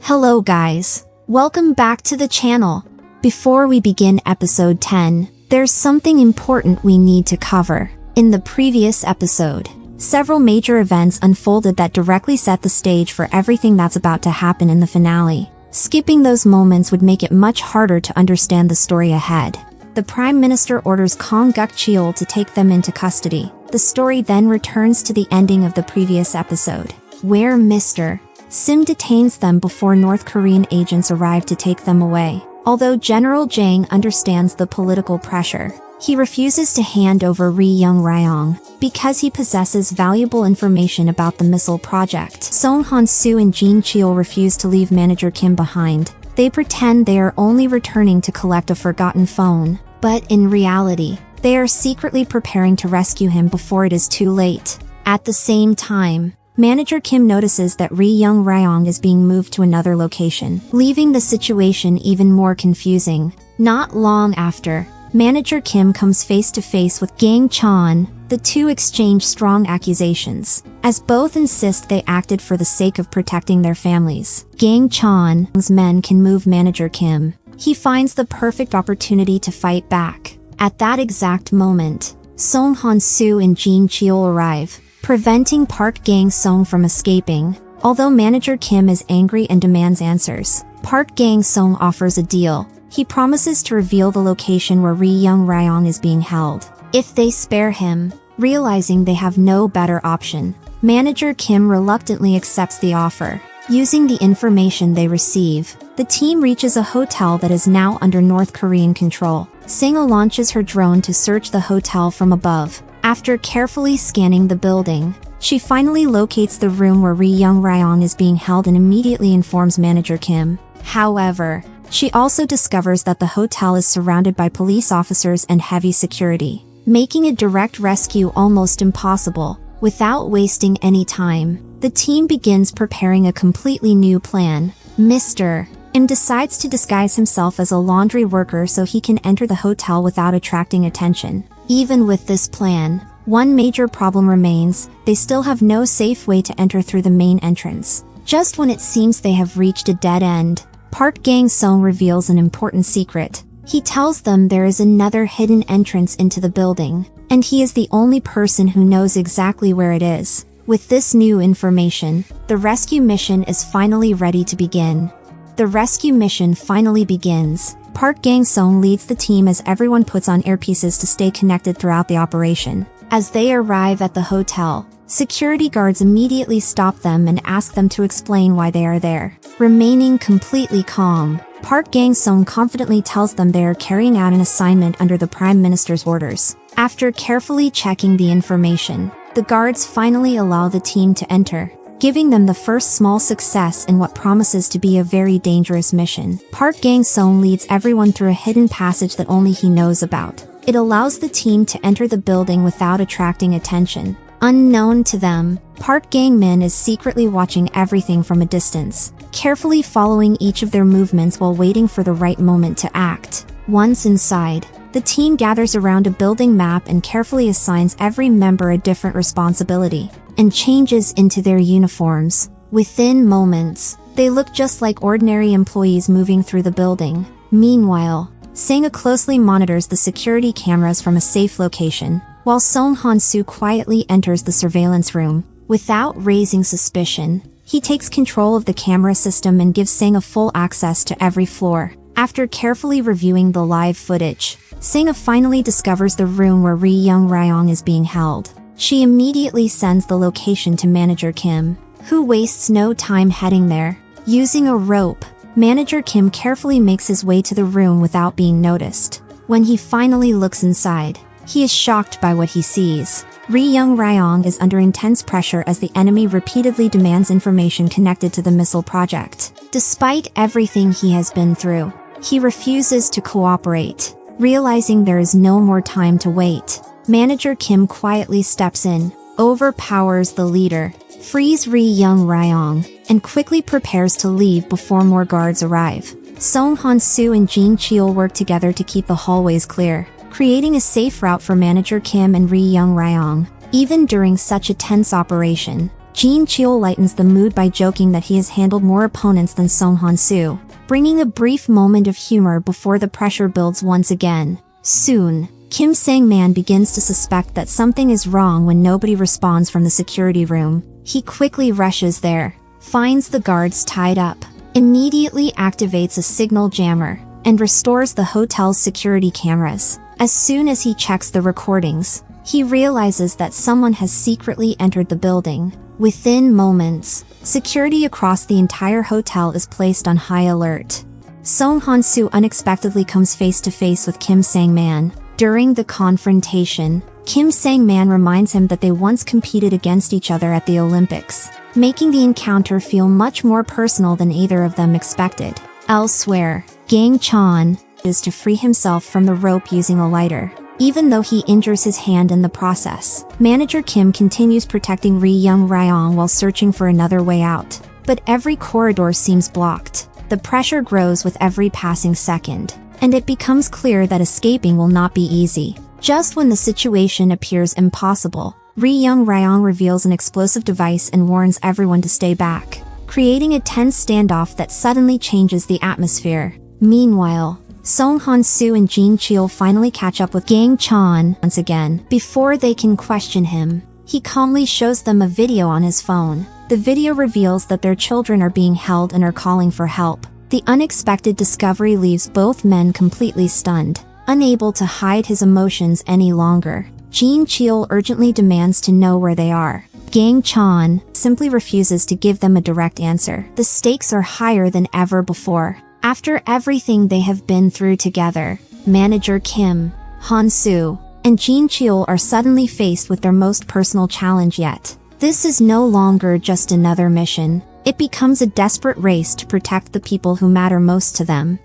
Hello guys, welcome back to the channel. Before we begin episode 10, there's something important we need to cover. In the previous episode, several major events unfolded that directly set the stage for everything that's about to happen in the finale. Skipping those moments would make it much harder to understand the story ahead. The Prime Minister orders Kang Guk-cheol to take them into custody. The story then returns to the ending of the previous episode, where Mr. Sim detains them before North Korean agents arrive to take them away. Although General Jang understands the political pressure, he refuses to hand over Ri Young-ryong because he possesses valuable information about the missile project. Song Han-soo and Jin Cheol refuse to leave Manager Kim behind. They pretend they are only returning to collect a forgotten phone, but in reality, they are secretly preparing to rescue him before it is too late. At the same time, Manager Kim notices that Ri Young-ryong is being moved to another location, leaving the situation even more confusing. Not long after, Manager Kim comes face to face with Gang Chan. The two exchange strong accusations, as both insist they acted for the sake of protecting their families. Gang Chan's men can move Manager Kim. He finds the perfect opportunity to fight back. At that exact moment, Song Han-soo and Jin Cheol arrive, preventing Park Gang-sung from escaping. Although Manager Kim is angry and demands answers, Park Gang-sung offers a deal. He promises to reveal the location where Ri Young-ryong is being held if they spare him. Realizing they have no better option, Manager Kim reluctantly accepts the offer. Using the information they receive, the team reaches a hotel that is now under North Korean control. Singha launches her drone to search the hotel from above. After carefully scanning the building, she finally locates the room where Ri Young-ryong is being held and immediately informs Manager Kim. However, she also discovers that the hotel is surrounded by police officers and heavy security, making a direct rescue almost impossible. Without wasting any time, the team begins preparing a completely new plan. Mr. Im decides to disguise himself as a laundry worker so he can enter the hotel without attracting attention. Even with this plan, one major problem remains: they still have no safe way to enter through the main entrance. Just when it seems they have reached a dead end, Park Gang-sung reveals an important secret. He tells them there is another hidden entrance into the building, and he is the only person who knows exactly where it is. With this new information, the rescue mission is finally ready to begin. The rescue mission finally begins. Park Gang-sung leads the team as everyone puts on earpieces to stay connected throughout the operation. As they arrive at the hotel, security guards immediately stop them and ask them to explain why they are there. Remaining completely calm, Park Gang-sung confidently tells them they are carrying out an assignment under the Prime Minister's orders. After carefully checking the information, the guards finally allow the team to enter, giving them the first small success in what promises to be a very dangerous mission. Park Gang-sung leads everyone through a hidden passage that only he knows about. It allows the team to enter the building without attracting attention. Unknown to them, Park Gang-min is secretly watching everything from a distance, carefully following each of their movements while waiting for the right moment to act. Once inside, the team gathers around a building map and carefully assigns every member a different responsibility, and changes into their uniforms. Within moments, they look just like ordinary employees moving through the building. Meanwhile, Sangha closely monitors the security cameras from a safe location, while Song Han-soo quietly enters the surveillance room. Without raising suspicion, he takes control of the camera system and gives Sangha full access to every floor. After carefully reviewing the live footage, Sangha finally discovers the room where Ri Young-ryong is being held. She immediately sends the location to Manager Kim, who wastes no time heading there. Using a rope, Manager Kim carefully makes his way to the room without being noticed. When he finally looks inside, he is shocked by what he sees. Ri Young-ryong is under intense pressure as the enemy repeatedly demands information connected to the missile project. Despite everything he has been through, he refuses to cooperate. Realizing there is no more time to wait, Manager Kim quietly steps in, overpowers the leader, frees Ri Young-ryong, and quickly prepares to leave before more guards arrive. Song Han-soo and Jin Cheol work together to keep the hallways clear, creating a safe route for Manager Kim and Ri Young-ryong. Even during such a tense operation, Jin Cheol lightens the mood by joking that he has handled more opponents than Song Han-soo, bringing a brief moment of humor before the pressure builds once again. Soon, Kim Sang-man begins to suspect that something is wrong when nobody responds from the security room. He quickly rushes there, finds the guards tied up, immediately activates a signal jammer, and restores the hotel's security cameras. As soon as he checks the recordings, he realizes that someone has secretly entered the building. Within moments, security across the entire hotel is placed on high alert. Song Han-soo unexpectedly comes face to face with Kim Sang-man. During the confrontation, Kim Sang-man reminds him that they once competed against each other at the Olympics, making the encounter feel much more personal than either of them expected. Elsewhere, Gang Chan is to free himself from the rope using a lighter. Even though he injures his hand in the process, Manager Kim continues protecting Ri Young Ryong while searching for another way out. But every corridor seems blocked. The pressure grows with every passing second, and it becomes clear that escaping will not be easy. Just when the situation appears impossible, Ri Young Ryong reveals an explosive device and warns everyone to stay back, creating a tense standoff that suddenly changes the atmosphere. Meanwhile, Song Han-soo and Jin Cheol finally catch up with Gang Chan once again. Before they can question him, he calmly shows them a video on his phone. The video reveals that their children are being held and are calling for help. The unexpected discovery leaves both men completely stunned, unable to hide his emotions any longer. Jin Cheol urgently demands to know where they are. Gang Chan simply refuses to give them a direct answer. The stakes are higher than ever before. After everything they have been through together, Manager Kim, Han-soo, and Jin Cheol are suddenly faced with their most personal challenge yet. This is no longer just another mission. It becomes a desperate race to protect the people who matter most to them.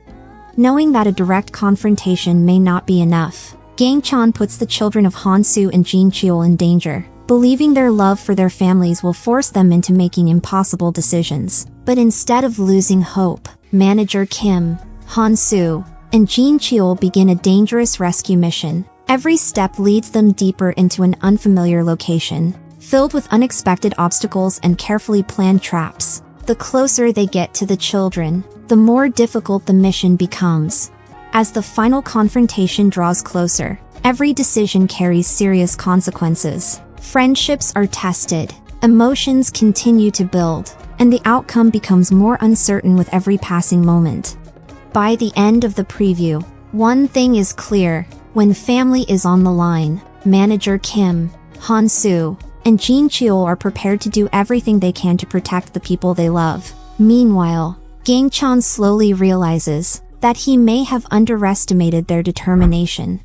Knowing that a direct confrontation may not be enough, Gang Chan puts the children of Han-soo and Jin Cheol in danger, believing their love for their families will force them into making impossible decisions. But instead of losing hope, Manager Kim, Han-soo, and Jin Cheol begin a dangerous rescue mission. Every step leads them deeper into an unfamiliar location, filled with unexpected obstacles and carefully planned traps. The closer they get to the children, the more difficult the mission becomes. As the final confrontation draws closer, every decision carries serious consequences. Friendships are tested, emotions continue to build, and the outcome becomes more uncertain with every passing moment. By the end of the preview, one thing is clear: when family is on the line, Manager Kim, Han-soo, and Jin Cheol are prepared to do everything they can to protect the people they love. Meanwhile, Gang Chan slowly realizes that he may have underestimated their determination.